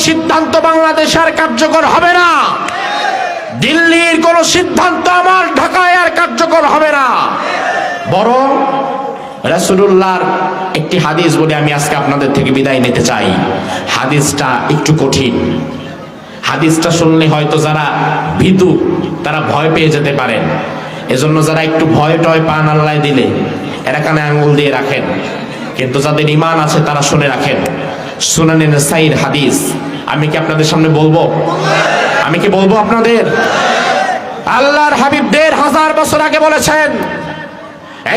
সিদ্ধান্ত বাংলাদেশে আর কার্যকর হবে না, দিল্লির কোন সিদ্ধান্ত আমার ঢাকায় আর কার্যকর হবে না। বরং রাসূলুল্লাহর একটি হাদিস বলে আমি আজকে আপনাদের থেকে বিদায় নিতে চাই। হাদিসটা একটু কঠিন, হাদিসটা শুনলে হয়তো যারা ভীতু তারা ভয় পেয়ে যেতে পারেন। এজন্য যারা একটু ভয় টয় পান আল্লাহ দিলে এরা কানে আঙ্গুল দিয়ে রাখেন, কিন্তু যাদের ঈমান আছে তারা শুনে রাখেন। সুনানে নাসাইর হাদিস আমি কি আপনাদের সামনে বলবো? আমি কি বলবো আপনাদের? আল্লাহর হাবিব ১৫০০ বছর আগে বলেছেন,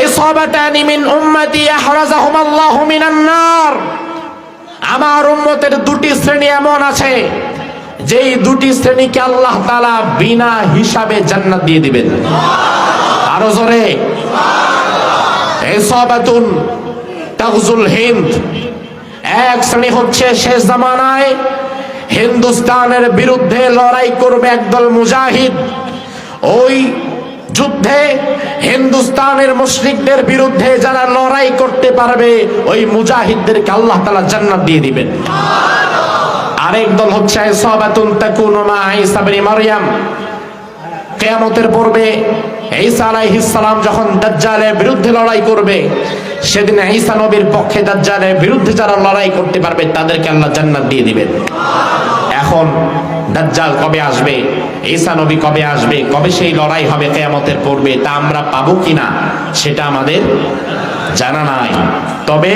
ইসাবাতানি মিন উম্মতি আহরাজাহুমাল্লাহু মিনান নার। আমার উম্মতের দুটি শ্রেণী এমন আছে যেই দুটি শ্রেণীকে আল্লাহ তাআলা বিনা হিসাবে জান্নাত দিয়ে দিবেন। আরো জোরে, ইসাবাতুন তাগজুল হিন্দ। এক শ্রেণী হচ্ছে শেষ জামানায় হিন্দুস্তানের বিরুদ্ধে লড়াই করবে একদল মুজাহিদ। ওই যুদ্ধে হিন্দুস্তানের মুশরিকদের বিরুদ্ধে যারা লড়াই করতে পারবে ওই মুজাহিদদেরকে আল্লাহ তাআলা জান্নাত দিয়ে দিবেন। আরেক দল হচ্ছে ইসাবাতুন তাকুনু মা ঈসা ইবনে মারইয়াম। কিয়ামতের পূর্বে ঈসা আলাইহিস সালাম যখন দাজ্জালের বিরুদ্ধে লড়াই করবে, সেদিন ঈসা নবীর পক্ষে দাজ্জালের বিরুদ্ধে যারা লড়াই করতে পারবে তাদেরকে আল্লাহ জান্নাত দিয়ে দিবেন। এখন দাজ্জাল কবে আসবে, ঈসা নবী কবে আসবে, কবে সেই লড়াই হবে কিয়ামতের পূর্বে, তা আমরা পাবো কিনা সেটা আমাদের জানা নাই। তবে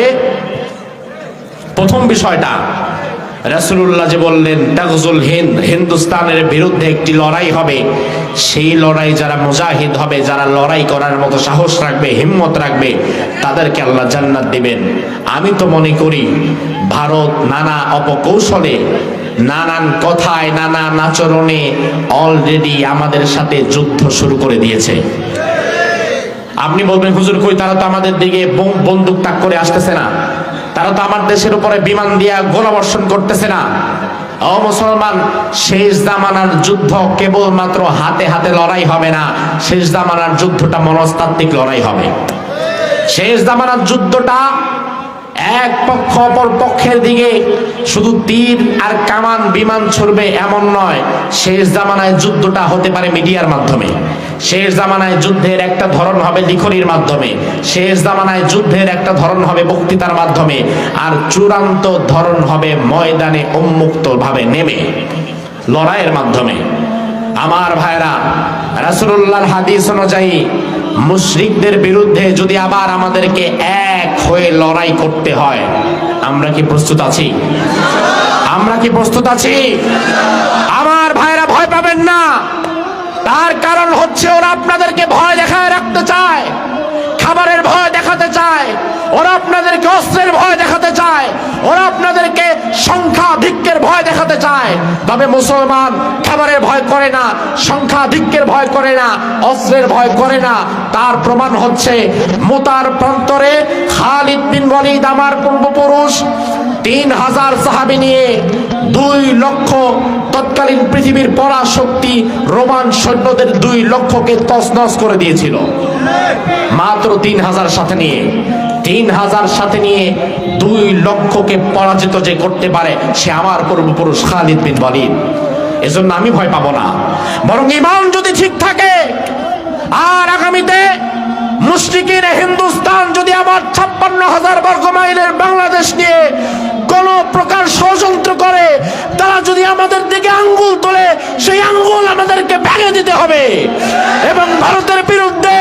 প্রথম বিষয়টা রাসূলুল্লাহ যে বললেন তাগজুল হিন্দ, হিন্দুস্তানের বিরুদ্ধে একটি লড়াই হবে, সেই লড়াই যারা মুজাহিদ হবে, যারা লড়াই করার মতো সাহস রাখবে, হিম্মত রাখবে, তাদেরকে আল্লাহ জান্নাত দিবেন। আমি তো মনে করি ভারত নানা অপকৌশলে, নানান কথায়, নানান আচরণে অলরেডি আমাদের সাথে যুদ্ধ শুরু করে দিয়েছে। আপনি বলবেন হুজুর কই, তারা তো আমাদের দিকে বন্দুক তাক করে আসতেছে না, তারা তো আমার দেশের উপরে বিমান দিয়া গোলাবর্ষণ করতেছে না। ও মুসলমান, শেষ জামানার যুদ্ধ কেবলমাত্র হাতে হাতে লড়াই হবে না, শেষ জামানার যুদ্ধটা মনস্তাত্ত্বিক লড়াই হবে। শেষ জামানার যুদ্ধটা এক পক্ষ অপর পক্ষের দিকে শুধু তীর আর কামান বিমান ছুড়বে এমন নয়। শেষ জামানায় যুদ্ধটা হতে পারে মিডিয়ার মাধ্যমে, শেষ জামানায় যুদ্ধের একটা ধরন হবে লিখনির মাধ্যমে, শেষ জামানায় যুদ্ধের একটা ধরন হবে বক্তৃতার মাধ্যমে, আর চূড়ান্ত ধরন হবে ময়দানে উন্মুক্ত ভাবে নেমে লড়াইয়ের মাধ্যমে। আমার ভাইরা, রাসূলুল্লাহর হাদিস অনুযায়ী মুশরিকদের বিরুদ্ধে যদি আবার আমাদেরকে এক হয়ে লড়াই করতে হয়, আমরা কি প্রস্তুত আছি? আমরা কি প্রস্তুত আছি? আমার ভাইরা ভয় পাবেন না, তার কারণ হচ্ছে ওরা আপনাদেরকে ভয় দেখায় রাখতে চায়, খাবারের ভয় দেখাতে চায়, ওরা আপনাদেরকে অস্ত্রের ভয় দেখাতে চায়, ওরা আপনাদেরকে সংখ্যাধিক্যের ভয় দেখাতে চায়। তবে মুসলমান খাবারের ভয় করে না, সংখ্যাধিক্যের ভয় করে না, অস্ত্রের ভয় করে না। তার প্রমাণ হচ্ছে মুতার প্রান্তরে খালিদ বিন ওয়ালিদ, আমার পূর্বপুরুষ, ৩০০০ সাহাবী নিয়ে ২ লক্ষ তৎকালীন পৃথিবীর পরাশক্তি রোমান সৈন্যদের ২ লক্ষকে তছনছ করে দিয়েছিল। মাত্র ৩০০০ সাথে নিয়ে, ৩০০০ সাথে নিয়ে ২ লক্ষকে পরাজিত যে করতে পারে সে আমার পূর্বপুরুষ খালিদ বিন ওয়ালিদ। এজন্য আমি ভয় পাবো না, বরং ঈমান যদি ঠিক থাকে আর আগামীতে মুশরিকিন হিন্দুস্তান যদি আমার ৫৬,০০০ বর্গ মাইলের বাংলাদেশ নিয়ে কোন প্রকার ষড়যন্ত্র করে, তারা যদি আমাদের দিকে আঙ্গুল তোলে, সেই আঙ্গুল আমাদেরকে ভেঙে দিতে হবে। এবং ভারতের বিরুদ্ধে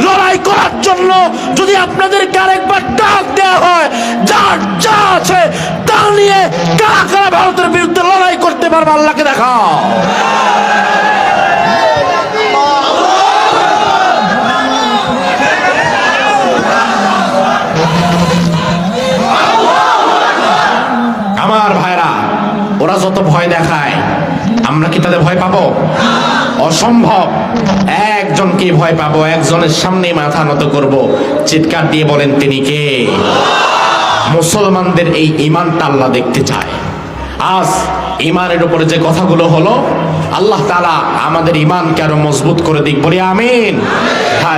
লড়াই করার জন্য যদি আপনাদেরকে আরেকবার ডাক দেওয়া হয়, যার যা আছে তা নিয়ে কারা কারা ভারতের বিরুদ্ধে লড়াই করতে পারবে আল্লাহকে দেখাও। আমার ভাইরা, ওরা যত ভয় দেখায় আমরা কি তাদের ভয় পাবো? অসম্ভব। একজনকে ভয় পাবো, একজনের সামনে মাথা নত করব, চিৎকার দিয়ে বলেন তিনি কে? মুসলমানদের এই ঈমানটা আল্লাহ দেখতে চায়। আজ ঈমানের উপরে যে কথাগুলো হলো, আল্লাহ তাআলা আমাদের ঈমানকে আরো মজবুত করে দিক, বলি আমিন।